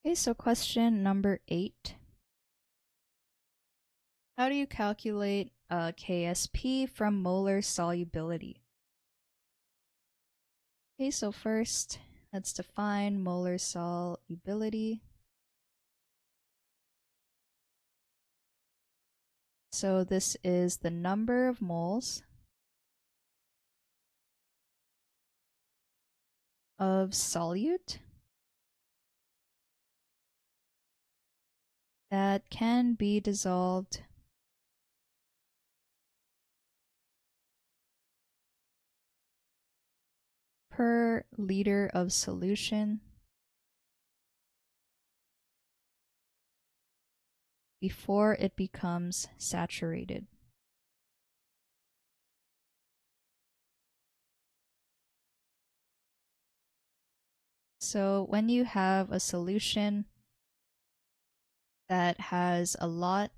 Okay, so question number 8. How do you calculate KSP from molar solubility? Okay, so first, let's define molar solubility. So this is the number of moles of solute that can be dissolved per liter of solution before it becomes saturated. So when you have a solution that has a lot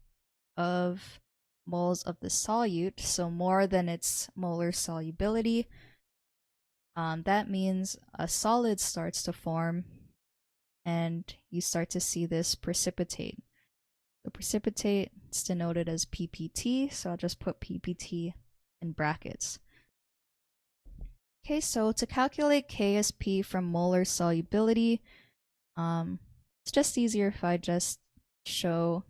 of moles of the solute, so more than its molar solubility, that means a solid starts to form and you start to see this precipitate. The precipitate is denoted as PPT, so I'll just put PPT in brackets. Okay, so to calculate KSP from molar solubility, it's just easier if I just show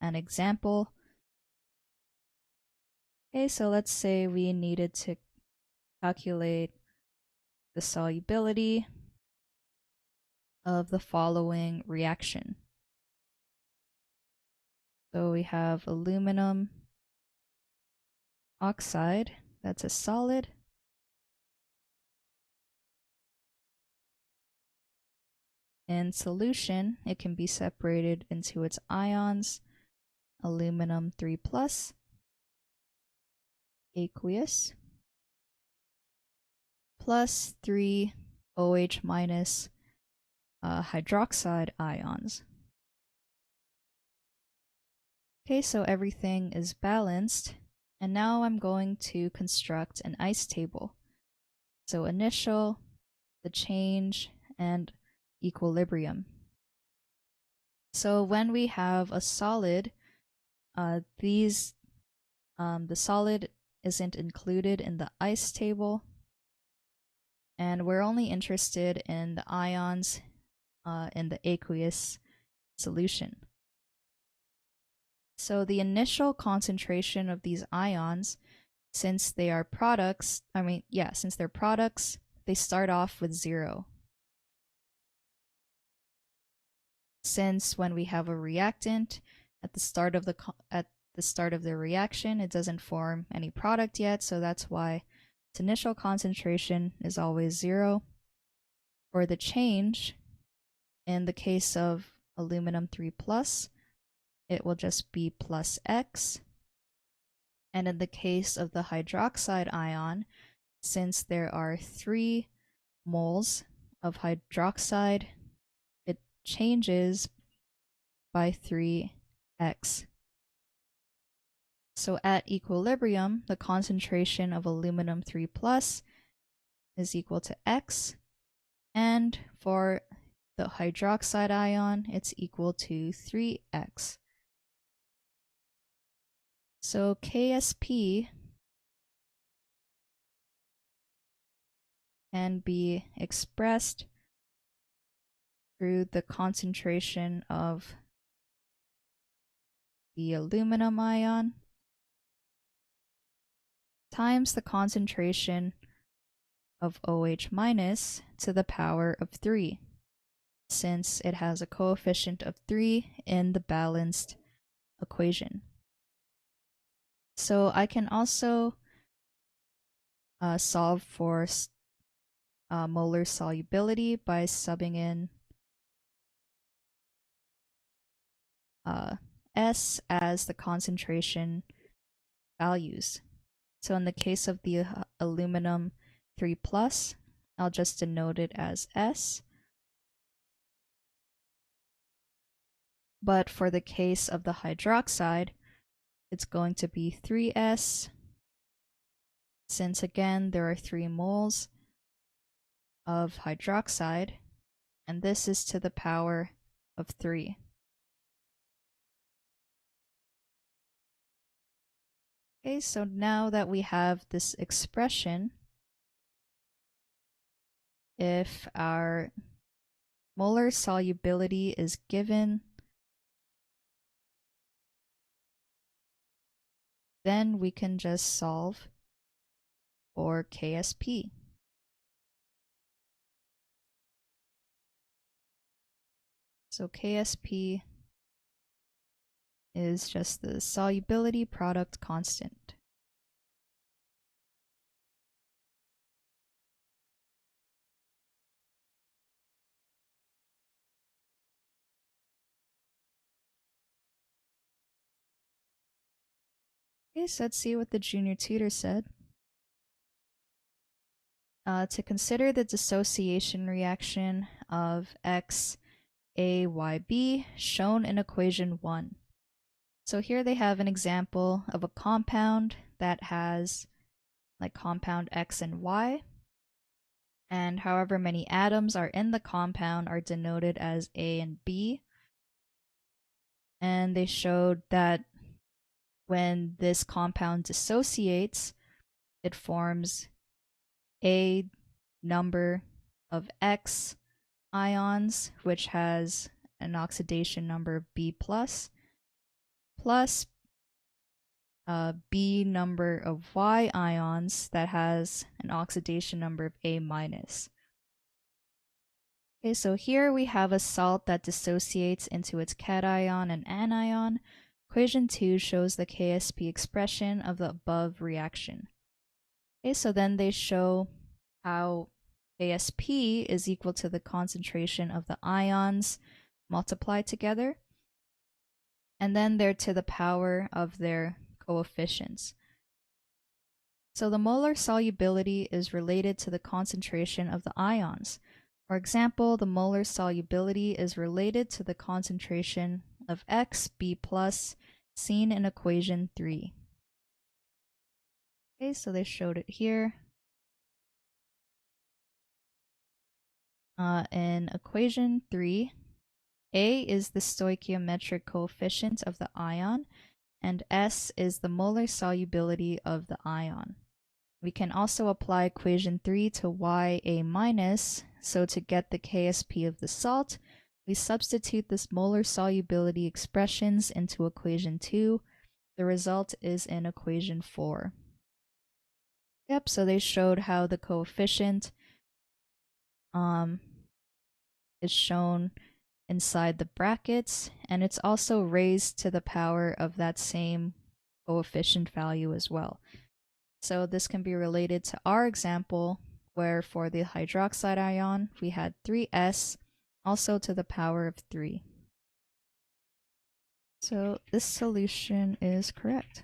an example. Okay, so let's say we needed to calculate the solubility of the following reaction. So we have aluminum oxide, that's a solid. In solution, it can be separated into its ions, aluminum 3+, aqueous, plus 3 OH minus hydroxide ions. Okay, so everything is balanced, and now I'm going to construct an ice table. So initial, the change, and equilibrium. So when we have a solid, the solid isn't included in the ice table, and we're only interested in the ions in the aqueous solution. So the initial concentration of these ions, since they are products, since they're products, they start off with 0. Since when we have a reactant at the start of the reaction, it doesn't form any product yet, so that's why its initial concentration is always 0. For the change, in the case of aluminum 3+, it will just be plus X. And in the case of the hydroxide ion, since there are 3 moles of hydroxide, it changes by 3X. So at equilibrium, the concentration of aluminum 3+ is equal to X, and for the hydroxide ion, it's equal to 3X. So KSP can be expressed through the concentration of the aluminum ion times the concentration of OH minus to the power of 3, since it has a coefficient of 3 in the balanced equation. So I can also solve for molar solubility by subbing in S as the concentration values. So in the case of the aluminum 3+, I'll just denote it as S. But for the case of the hydroxide, it's going to be 3S, since again there are 3 moles of hydroxide, and this is to the power of 3. Okay, so now that we have this expression, if our molar solubility is given, then we can just solve for KSP. So KSP is just the solubility product constant. Okay, so let's see what the junior tutor said. To consider the dissociation reaction of X, A, Y, B shown in equation 1. So here they have an example of a compound that has like compound X and Y, and however many atoms are in the compound are denoted as A and B. And they showed that when this compound dissociates, it forms a number of X ions, which has an oxidation number of B plus B number of Y ions that has an oxidation number of A minus. Okay, so here we have a salt that dissociates into its cation and anion. Equation 2 shows the KSP expression of the above reaction. Okay, so then they show how KSP is equal to the concentration of the ions multiplied together, and then they're to the power of their coefficients. So the molar solubility is related to the concentration of the ions. For example, the molar solubility is related to the concentration of X, B plus, seen in equation 3. Okay, so they showed it here. In equation 3, A is the stoichiometric coefficient of the ion, and S is the molar solubility of the ion. We can also apply equation 3 to Ya minus, so to get the KSP of the salt, we substitute this molar solubility expressions into equation 2. The result is in equation 4. Yep, so they showed how the coefficient is shown inside the brackets, and it's also raised to the power of that same coefficient value as well. So this can be related to our example, where for the hydroxide ion, we had 3s, also to the power of 3. So this solution is correct.